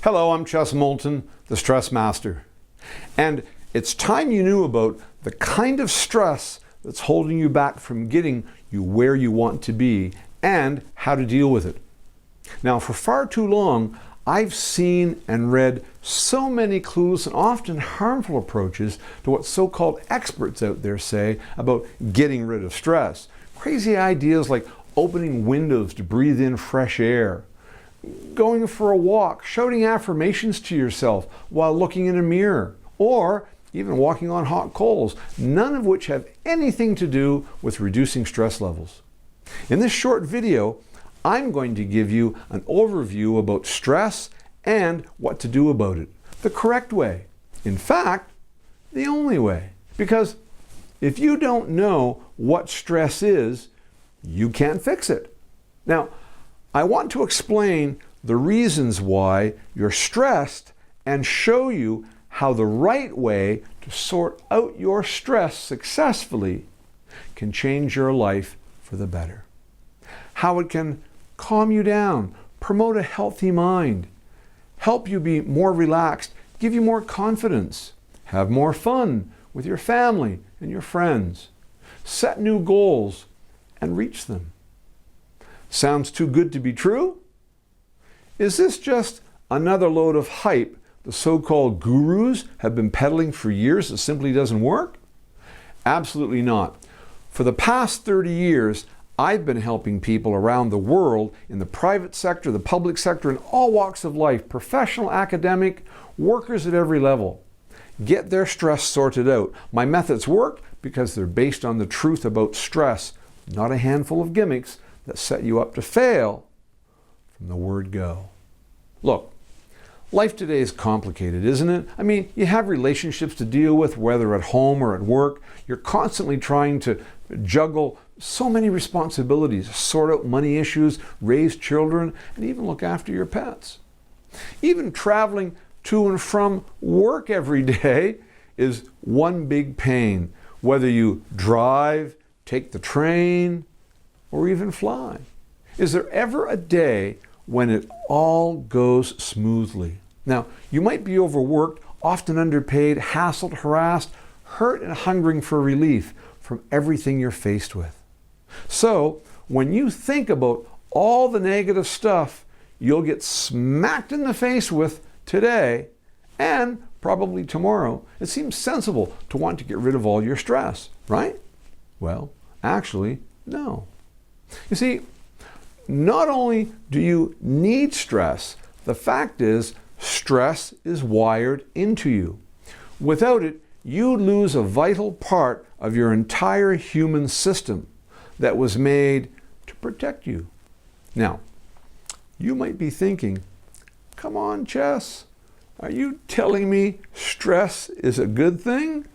Hello, I'm Moulton, the Stress Master. And it's time you knew about the kind of stress that's holding you back from getting you where you want to be and how to deal with it. Now, for far too long, I've seen and read so many clues and often harmful approaches to what so-called experts out there say about getting rid of stress. Crazy ideas like opening windows to breathe in fresh air, going for a walk, shouting affirmations to yourself while looking in a mirror, or even walking on hot coals, none of which have anything to do with reducing stress levels. In this short video, I'm going to give you an overview about stress and what to do about it. The correct way. In fact, the only way. Because if you don't know what stress is, you can't fix it. Now, I want to explain the reasons why you're stressed and show you how the right way to sort out your stress successfully can change your life for the better. How it can calm you down, promote a healthy mind, help you be more relaxed, give you more confidence, have more fun with your family and your friends, set new goals and reach them. Sounds too good to be true? Is this just another load of hype the so-called gurus have been peddling for years that simply doesn't work? Absolutely not. For the past 30 years, I've been helping people around the world in the private sector, the public sector, in all walks of life, professional, academic, workers at every level, get their stress sorted out. My methods work because they're based on the truth about stress, not a handful of gimmicks that set you up to fail from the word go. Look, life today is complicated, isn't it? I mean, you have relationships to deal with, whether at home or at work. You're constantly trying to juggle so many responsibilities, sort out money issues, raise children, and even look after your pets. Even traveling to and from work every day is one big pain, whether you drive, take the train, or even fly. Is there ever a day when it all goes smoothly? Now, you might be overworked, often underpaid, hassled, harassed, hurt and hungering for relief from everything you're faced with. So, when you think about all the negative stuff you'll get smacked in the face with today and probably tomorrow, it seems sensible to want to get rid of all your stress, right? Well, actually, no. You see, not only do you need stress, the fact is stress is wired into you. Without it, you'd lose a vital part of your entire human system that was made to protect you. Now, you might be thinking, come on, Chess, are you telling me stress is a good thing?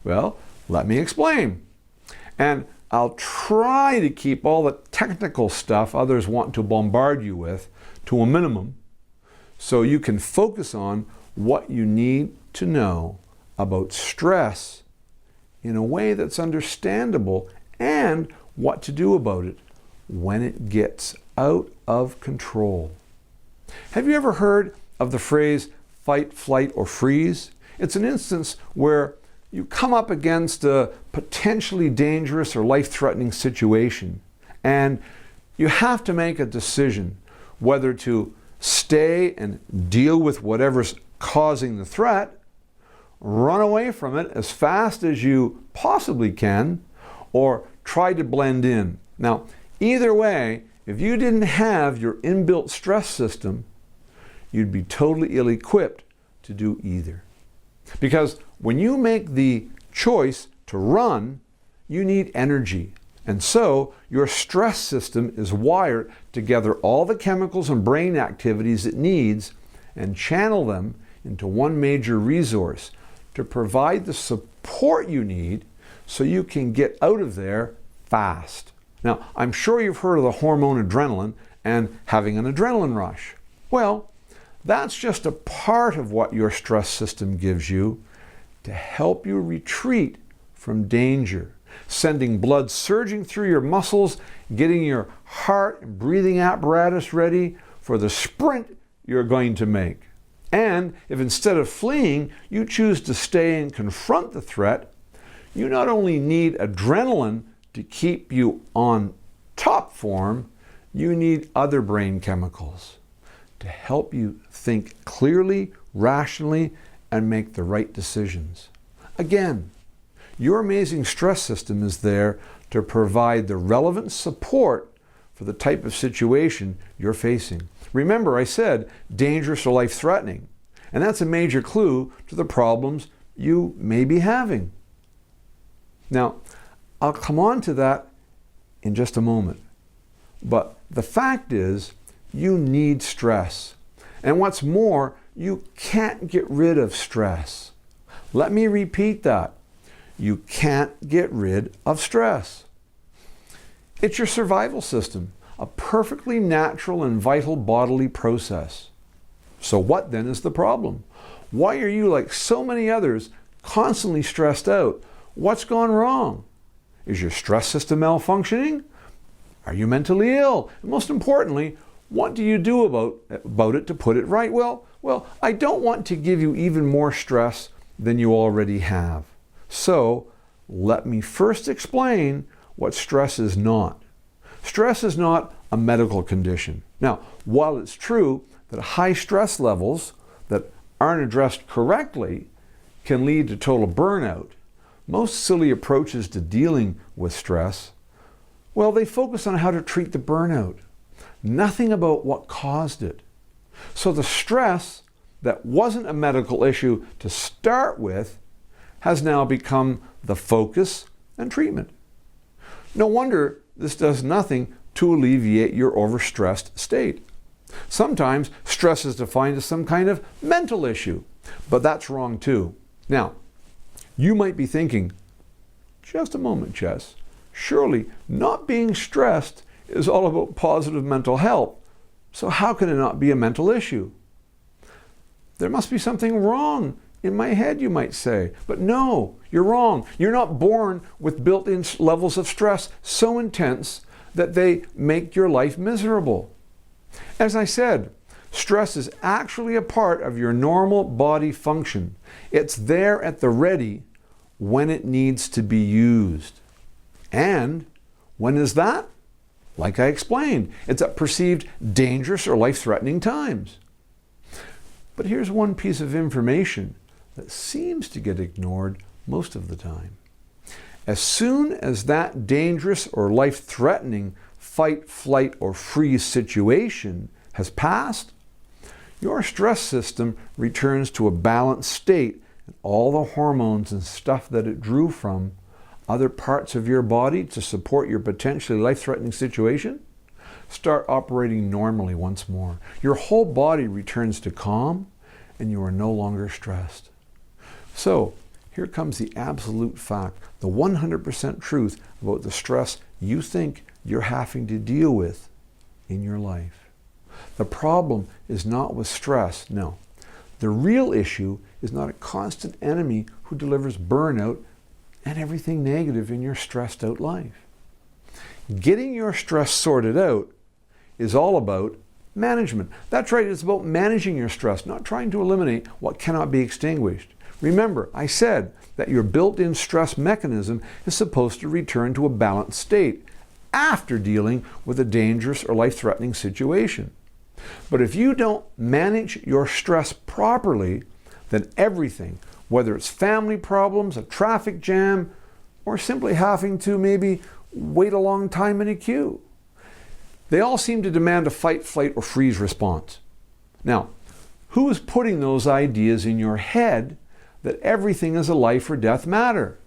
Well, let me explain. And I'll try to keep all the technical stuff others want to bombard you with to a minimum so you can focus on what you need to know about stress in a way that's understandable and what to do about it when it gets out of control. Have you ever heard of the phrase fight, flight, or freeze? It's an instance where you come up against a potentially dangerous or life-threatening situation, and you have to make a decision whether to stay and deal with whatever's causing the threat, run away from it as fast as you possibly can, or try to blend in. Now, either way, if you didn't have your inbuilt stress system, you'd be totally ill-equipped to do either. Because when you make the choice to run, you need energy. And so your stress system is wired to gather all the chemicals and brain activities it needs and channel them into one major resource to provide the support you need so you can get out of there fast. Now, I'm sure you've heard of the hormone adrenaline and having an adrenaline rush. Well, that's just a part of what your stress system gives you to help you retreat from danger, sending blood surging through your muscles, getting your heart and breathing apparatus ready for the sprint you're going to make. And if instead of fleeing, you choose to stay and confront the threat, you not only need adrenaline to keep you on top form, you need other brain chemicals to help you think clearly, rationally, and make the right decisions. Again, your amazing stress system is there to provide the relevant support for the type of situation you're facing. Remember, I said dangerous or life-threatening, and that's a major clue to the problems you may be having. Now, I'll come on to that in just a moment. But the fact is, you need stress. And what's more, you can't get rid of stress. Let me repeat that. You can't get rid of stress. It's your survival system, a perfectly natural and vital bodily process. So what then is the problem? Why are you, like so many others, constantly stressed out? What's gone wrong? Is your stress system malfunctioning? Are you mentally ill? And most importantly, what do you do about it to put it right? Well, I don't want to give you even more stress than you already have. So let me first explain what stress is not. Stress is not a medical condition. Now, while it's true that high stress levels that aren't addressed correctly can lead to total burnout, most silly approaches to dealing with stress, well, they focus on how to treat the burnout, nothing about what caused it. So the stress that wasn't a medical issue to start with has now become the focus and treatment. No wonder this does nothing to alleviate your overstressed state. Sometimes stress is defined as some kind of mental issue, but that's wrong too. Now, you might be thinking, just a moment, Jess, surely not being stressed is all about positive mental health, so how can it not be a mental issue? There must be something wrong in my head, you might say. But no, you're wrong. You're not born with built-in levels of stress so intense that they make your life miserable. As I said, stress is actually a part of your normal body function. It's there at the ready when it needs to be used. And when is that? Like I explained, it's at perceived dangerous or life-threatening times. But here's one piece of information that seems to get ignored most of the time. As soon as that dangerous or life-threatening fight, flight, or freeze situation has passed, your stress system returns to a balanced state, and all the hormones and stuff that it drew from other parts of your body to support your potentially life-threatening situation start operating normally once more. Your whole body returns to calm, and you are no longer stressed. So, here comes the absolute fact, the 100% truth about the stress you think you're having to deal with in your life. The problem is not with stress, no. The real issue is not a constant enemy who delivers burnout and everything negative in your stressed out life. Getting your stress sorted out is all about management. That's right, it's about managing your stress, not trying to eliminate what cannot be extinguished. Remember, I said that your built-in stress mechanism is supposed to return to a balanced state after dealing with a dangerous or life-threatening situation. But if you don't manage your stress properly, then everything, whether it's family problems, a traffic jam, or simply having to maybe wait a long time in a queue, they all seem to demand a fight, flight, or freeze response. Now, who is putting those ideas in your head that everything is a life or death matter?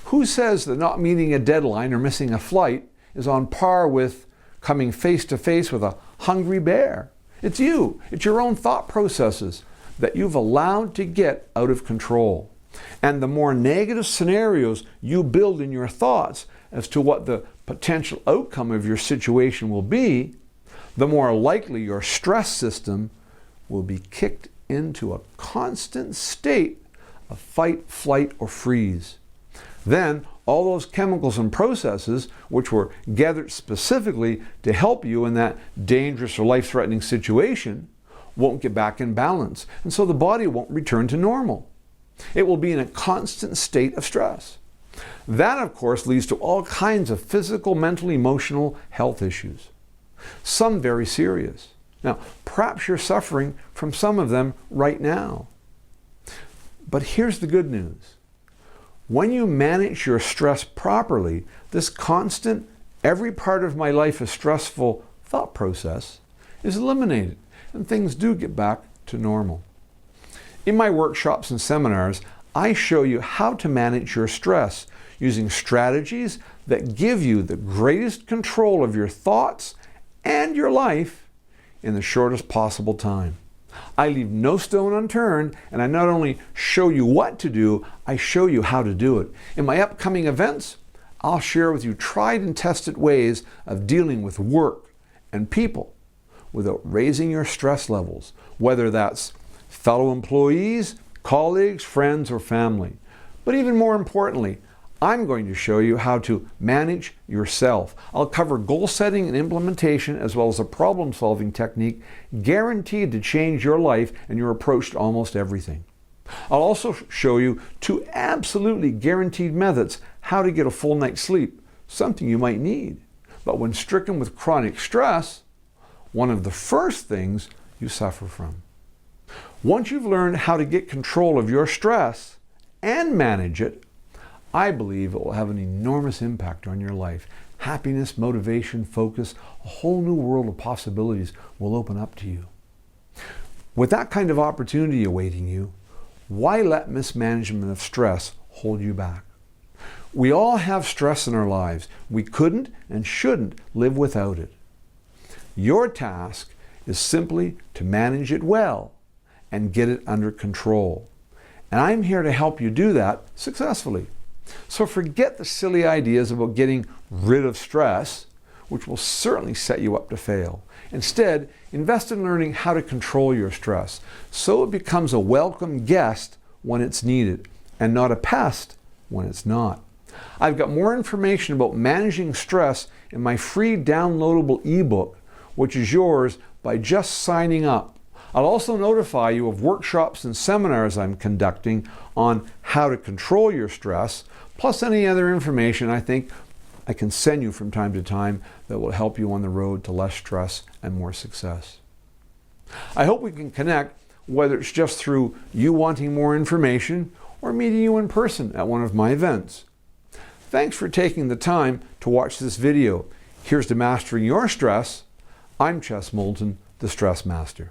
Who says that not meeting a deadline or missing a flight is on par with coming face to face with a hungry bear? It's you. It's your own thought processes that you've allowed to get out of control. And the more negative scenarios you build in your thoughts as to what the potential outcome of your situation will be, the more likely your stress system will be kicked into a constant state of fight, flight, or freeze. Then all those chemicals and processes which were gathered specifically to help you in that dangerous or life-threatening situation won't get back in balance, and so the body won't return to normal. It will be in a constant state of stress. That, of course, leads to all kinds of physical, mental, emotional health issues, some very serious. Now, perhaps you're suffering from some of them right now. But here's the good news. When you manage your stress properly, this constant, every part of my life is stressful thought process is eliminated, and things do get back to normal. In my workshops and seminars, I show you how to manage your stress using strategies that give you the greatest control of your thoughts and your life in the shortest possible time. I leave no stone unturned, and I not only show you what to do, I show you how to do it. In my upcoming events, I'll share with you tried and tested ways of dealing with work and people without raising your stress levels, whether that's fellow employees, colleagues, friends, or family. But even more importantly, I'm going to show you how to manage yourself. I'll cover goal setting and implementation as well as a problem solving technique guaranteed to change your life and your approach to almost everything. I'll also show you 2 absolutely guaranteed methods how to get a full night's sleep, something you might need. But when stricken with chronic stress, one of the first things you suffer from. Once you've learned how to get control of your stress and manage it, I believe it will have an enormous impact on your life. Happiness, motivation, focus, a whole new world of possibilities will open up to you. With that kind of opportunity awaiting you, why let mismanagement of stress hold you back? We all have stress in our lives. We couldn't and shouldn't live without it. Your task is simply to manage it well and get it under control. And I'm here to help you do that successfully. So forget the silly ideas about getting rid of stress, which will certainly set you up to fail. Instead, invest in learning how to control your stress so it becomes a welcome guest when it's needed and not a pest when it's not. I've got more information about managing stress in my free downloadable ebook, which is yours by just signing up. I'll also notify you of workshops and seminars I'm conducting on how to control your stress, plus any other information I think I can send you from time to time that will help you on the road to less stress and more success. I hope we can connect, whether it's just through you wanting more information or meeting you in person at one of my events. Thanks for taking the time to watch this video. Here's to mastering your stress. I'm Moulton, the Stress Master.